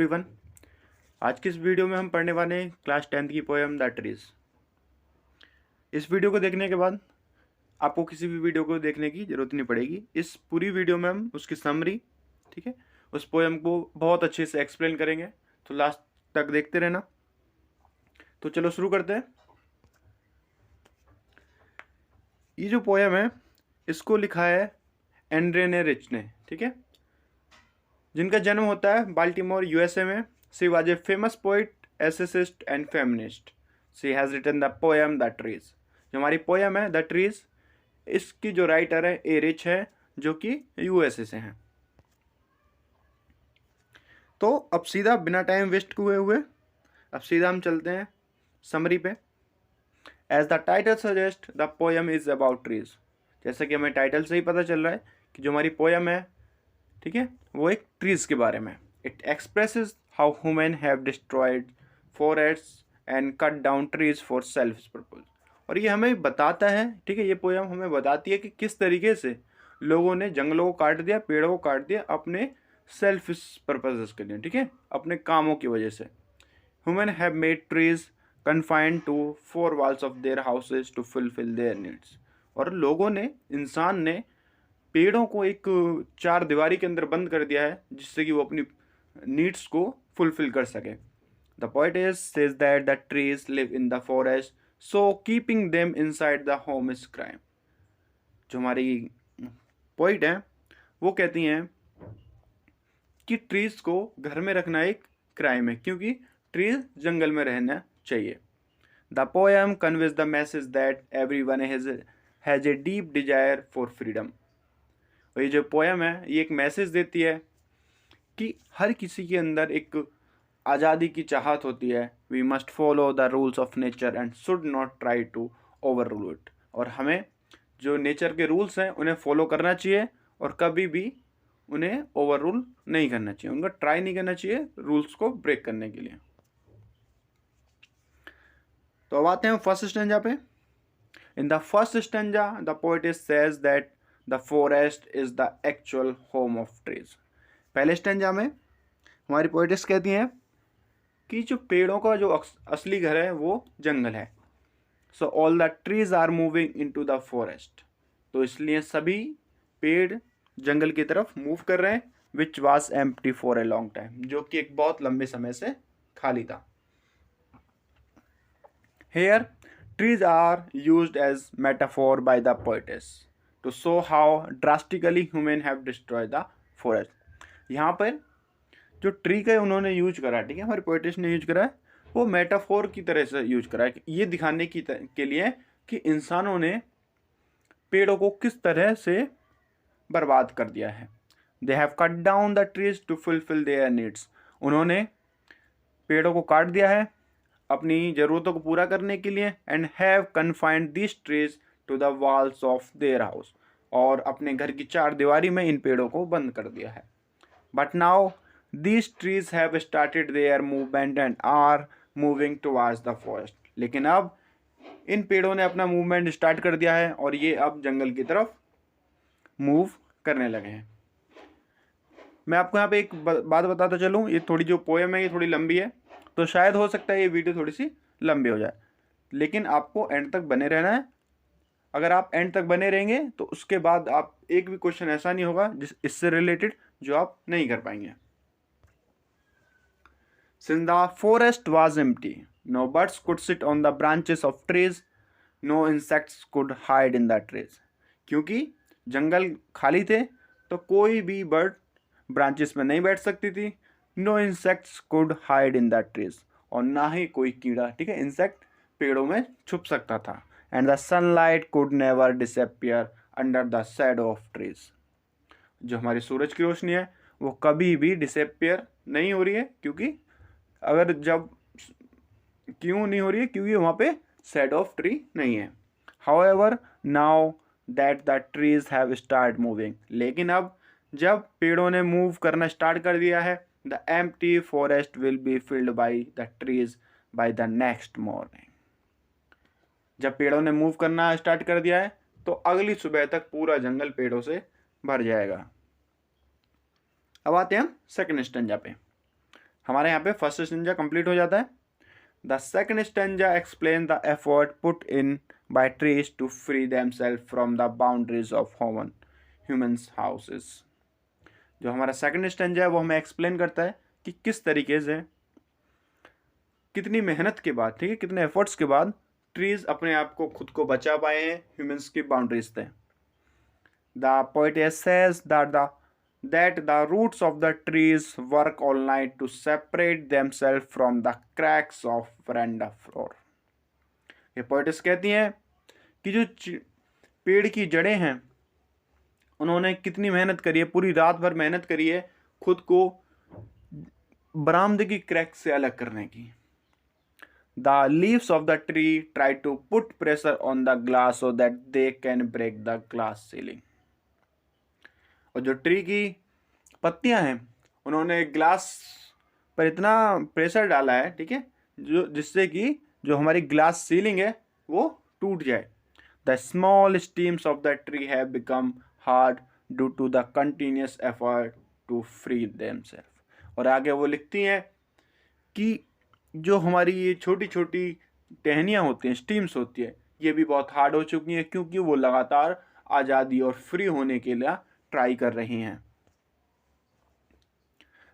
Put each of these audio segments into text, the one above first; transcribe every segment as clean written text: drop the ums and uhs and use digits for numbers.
Everyone. आज की इस वीडियो में हम पढ़ने वाले हैं क्लास 10th की पोएम द ट्रीज। इस वीडियो को देखने के बाद आपको किसी भी वीडियो को देखने की ज़रूरत नहीं पड़ेगी। इस पूरी वीडियो में हम उसकी समरी, ठीक है, उस पोएम को बहुत अच्छे से एक्सप्लेन करेंगे, तो लास्ट तक देखते रहना। तो चलो शुरू करते हैं। ये जो पोएम है इसको लिखा है एंड्रे रिच ने, ठीक है, जिनका जन्म होता है बाल्टीमोर यूएसए में। She was a famous poet, essayist and feminist. She has written the poem the trees. जो हमारी पोएम है द ट्रीज, इसकी जो राइटर है ए रिच है, जो कि यूएसए से हैं। तो अब सीधा बिना टाइम वेस्ट हुए हुए अब सीधा हम चलते हैं समरी पे। As the title suggest the poem is about trees. जैसा कि हमें टाइटल से ही पता चल रहा है कि जो हमारी पोएम है, ठीक है, वो एक ट्रीज के बारे में। It expresses how human have destroyed forests and cut down trees for self purpose. और ये हमें बताता है, ठीक है, ये पोएम हमें बताती है कि किस तरीके से लोगों ने जंगलों को काट दिया, पेड़ों को काट दिया अपने सेल्फ पर्पजेस के लिए, ठीक है, अपने कामों की वजह से। Human have made trees confined to 4 walls of their houses to fulfil their needs. और लोगों ने, इंसान ने पेड़ों को एक 4 दीवारी के अंदर बंद कर दिया है, जिससे कि वो अपनी नीड्स को फुलफिल कर सके। The poetess says that the trees live in the forest, so keeping them inside the home is crime. जो हमारी पोइट है वो कहती हैं कि ट्रीज को घर में रखना एक क्राइम है, क्योंकि ट्रीज जंगल में रहना चाहिए। The poem conveys the message that everyone has a deep desire for freedom. और ये जो पोएम है ये एक मैसेज देती है कि हर किसी के अंदर एक आज़ादी की चाहत होती है। We must follow the rules of nature and should not try to overrule it. और हमें जो नेचर के रूल्स हैं उन्हें फॉलो करना चाहिए और कभी भी उन्हें ओवर रूल नहीं करना चाहिए, उनका ट्राई नहीं करना चाहिए रूल्स को ब्रेक करने के लिए। तो अब आते हैं फर्स्ट स्टैंजा पे। In the first stanza the poetess says that the forest is the actual home of trees. पहले स्टैंजा में हमारी पोएटेस कहती हैं कि जो पेड़ों का जो असली घर है वो जंगल है। So all the trees are moving into the forest. तो इसलिए सभी पेड़ जंगल की तरफ मूव कर रहे हैं, which was empty for a long time, जो कि एक बहुत लंबे समय से खाली था। Here trees are used as metaphor by the poetess to show how drastically human have destroy the forest. यहाँ पर जो ट्री का उन्होंने यूज करा, ठीक है, हमारे पोएटेस ने यूज करा है, वो मेटाफोर की तरह से यूज करा है, ये दिखाने के लिए कि इंसानों ने पेड़ों को किस तरह से बर्बाद कर दिया है। They have cut down the trees to fulfil their needs. उन्होंने पेड़ों को काट दिया है अपनी ज़रूरतों को पूरा करने के लिए। And have confined this trees to the walls of their house. और अपने घर की 4 दीवारी में इन पेड़ों को बंद कर दिया है। But now these trees have started their movement and are moving towards the forest। लेकिन अब इन पेड़ों ने अपना मूवमेंट स्टार्ट कर दिया है और ये अब जंगल की तरफ मूव करने लगे हैं। मैं आपको यहाँ पे एक बात बताता चलूँ, ये थोड़ी जो पोएम है ये थोड़ी लंबी है, तो शायद हो सकता है ये वीडियो थोड़ी सी लंबी हो जाए, लेकिन आपको एंड तक बने रहना है। अगर आप एंड तक बने रहेंगे तो उसके बाद आप एक भी क्वेश्चन ऐसा नहीं होगा इससे रिलेटेड जो आप नहीं कर पाएंगे। Since the forest was empty, no birds could sit on the branches of trees, no insects could hide in the trees। क्योंकि जंगल खाली थे तो कोई भी बर्ड ब्रांचेस में नहीं बैठ सकती थी। No insects could hide in the trees. और ना ही कोई कीड़ा, ठीक है, इंसेक्ट पेड़ों में छुप सकता था। And the sunlight could never disappear under the shadow of trees. जो हमारी सूरज की रोशनी है वो कभी भी डिसअपियर नहीं हो रही है, क्योंकि अगर जब क्यों नहीं हो रही है, क्योंकि वहाँ पे शेड ऑफ ट्री नहीं है। However now that the trees have start moving. लेकिन अब जब पेड़ों ने मूव करना स्टार्ट कर दिया है, the empty forest will be filled by the trees by the next morning. जब पेड़ों ने मूव करना स्टार्ट कर दिया है तो अगली सुबह तक पूरा जंगल पेड़ों से भर जाएगा। अब आते हैं हम सेकंड स्टैंजा पे। हमारे यहाँ पे फर्स्ट स्टेंजा कंप्लीट हो जाता है। The second stanza explain the effort put in by trees to free themselves from the boundaries of humans houses. जो हमारा सेकंड स्टेंजा है वो हमें एक्सप्लेन करता है कि किस तरीके से, कितनी मेहनत के बाद, ठीक है, कितने एफर्ट्स के बाद ट्रीज अपने आप को खुद को बचा पाए हैं ह्यूमंस की बाउंड्रीज से। The poetess says that the roots of the trees work all night to separate themselves from the cracks of veranda floor। ये पोएटेस कहती हैं कि जो पेड़ की जड़ें हैं उन्होंने कितनी मेहनत करी है, पूरी रात भर मेहनत करी है खुद को बरामदे की क्रैक से अलग करने की। The leaves of the tree try to put pressure on the glass so that they can break the glass ceiling। और जो ट्री की पत्तियां हैं उन्होंने ग्लास पर इतना प्रेशर डाला है, ठीक है, जो जिससे कि जो हमारी ग्लास सीलिंग है वो टूट जाए। The small stems of the tree have become hard due to the continuous effort to free themselves. और आगे वो लिखती हैं कि जो हमारी ये छोटी छोटी टहनियाँ होती हैं, स्टीम्स होती है, ये भी बहुत हार्ड हो चुकी हैं क्योंकि वो लगातार आज़ादी और फ्री होने के लिए ट्राई कर रही हैं।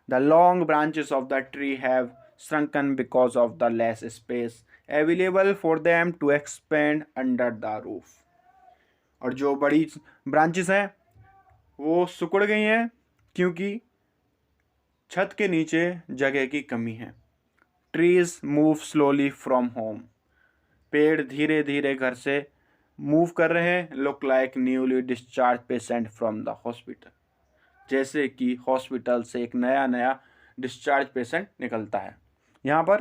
The long branches of the tree have shrunken because of the less space available for them to expand under the roof। और जो बड़ी ब्रांचेस हैं वो सिकुड़ गई हैं क्योंकि छत के नीचे जगह की कमी है। Trees move slowly from home. पेड़ धीरे धीरे घर से मूव कर रहे हैं। Look like newly discharge patient from the hospital. जैसे कि हॉस्पिटल से एक नया डिस्चार्ज पेशेंट निकलता है। यहाँ पर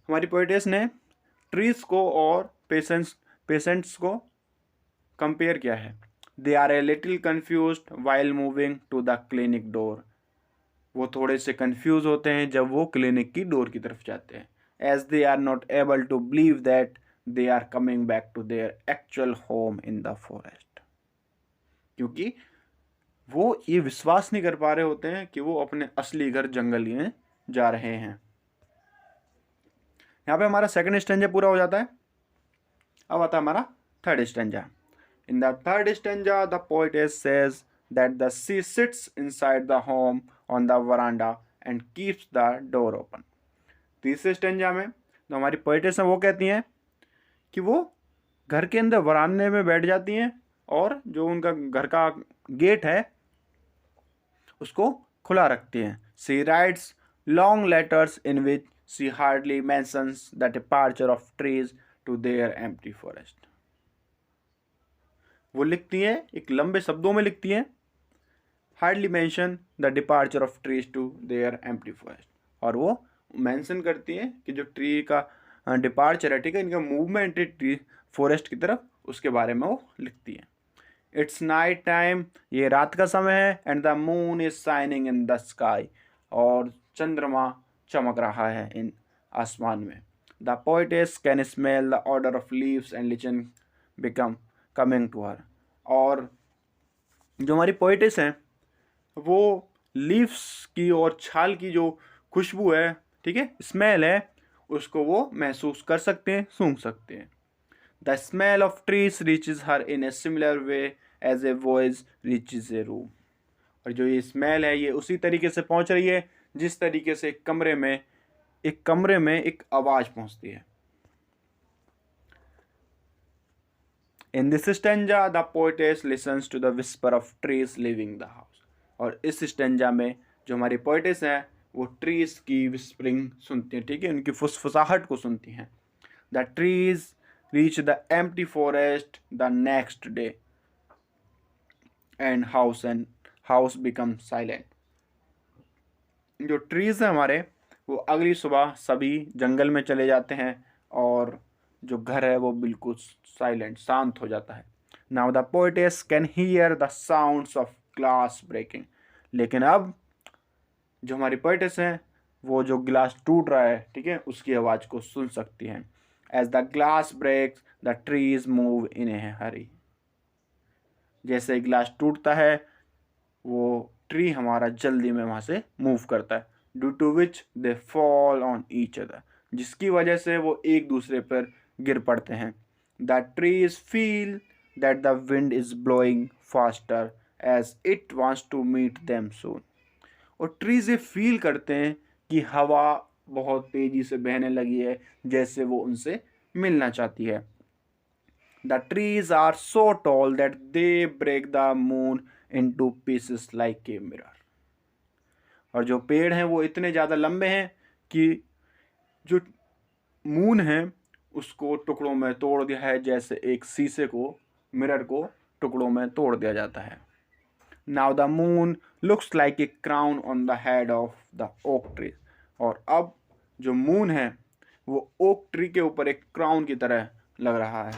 हमारी पोएटेस ने ट्रीज को और पेशेंट्स को कंपेयर किया है। They are a little confused while moving to the clinic door. वो थोड़े से कंफ्यूज होते हैं जब वो क्लिनिक की डोर की तरफ जाते हैं। As they are not able to believe that they are coming back to their actual home in the forest. क्योंकि वो ये विश्वास नहीं कर पा रहे होते हैं कि वो अपने असली घर जंगल में जा रहे हैं। यहाँ पे हमारा सेकंड स्टेंजा पूरा हो जाता है। अब आता है हमारा third stanza. In the third stanza the poetess says that the she sits inside the home on the veranda and keeps the door open. तीसरे स्टेंजा में तो हमारी पोएटेस हैं वो कहती हैं कि वो घर के अंदर वरांडे में बैठ जाती हैं और जो उनका घर का गेट है उसको खुला रखती हैं। She writes long letters in which she hardly mentions the departure of trees to their empty forest. वो लिखती हैं, एक लंबे शब्दों में लिखती हैं, hardly mention the departure of trees to their empty forest. और वो मेंशन करती हैं कि जो ट्री का डिपार्चर है, ठीक है, इनका मूवमेंट है ट्री फॉरेस्ट की तरफ, उसके बारे में वो लिखती हैं। इट्स नाइट टाइम, ये रात का समय है। And the moon is shining in the sky, और चंद्रमा चमक रहा है इन आसमान में। The poetess can smell the odour of leaves and lichen become coming to her. और जो हमारी पोएटेस हैं वो लीव्स की और छाल की जो खुशबू है, ठीक है, स्मेल है, उसको वो महसूस कर सकते हैं, सूंघ सकते हैं। The smell of trees reaches her in a similar way as a voice reaches a room. और जो ये स्मेल है ये उसी तरीके से पहुंच रही है जिस तरीके से एक कमरे में एक आवाज़ पहुंचती है। In this stanza, the poetess listens to the whisper of trees leaving the house। और इस स्टेंजा में जो हमारी पोएटेस हैं वो ट्रीज की विस्परिंग सुनती हैं, ठीक है, उनकी फुसफुसाहट को सुनती हैं। The trees reach the empty forest the next day and house become silent. जो ट्रीज हैं हमारे वो अगली सुबह सभी जंगल में चले जाते हैं और जो घर है वो बिल्कुल साइलेंट, शांत हो जाता है। Now the poetess can hear the sounds of glass breaking. लेकिन अब जो हमारी पोएटेस हैं वो जो ग्लास टूट रहा है, ठीक है, उसकी आवाज़ को सुन सकती हैं। As the glass breaks the trees move in a hurry. जैसे ग्लास टूटता है वो ट्री हमारा जल्दी में वहाँ से मूव करता है। Due to which they fall on each other, जिसकी वजह से वो एक दूसरे पर गिर पड़ते हैं। The trees feel that the wind is blowing faster as it wants to meet them soon. और ट्रीज ये फील करते हैं कि हवा बहुत तेजी से बहने लगी है, जैसे वो उनसे मिलना चाहती है। The trees are so tall that they break the moon into pieces like a mirror. और जो पेड़ हैं वो इतने ज़्यादा लंबे हैं कि जो मून है उसको टुकड़ों में तोड़ दिया है, जैसे एक शीशे को, मिरर को टुकड़ों में तोड़ दिया जाता है। Now the moon looks like a crown on the head of the oak tree. और अब जो मून है वो ओक ट्री के ऊपर एक क्राउन की तरह लग रहा है।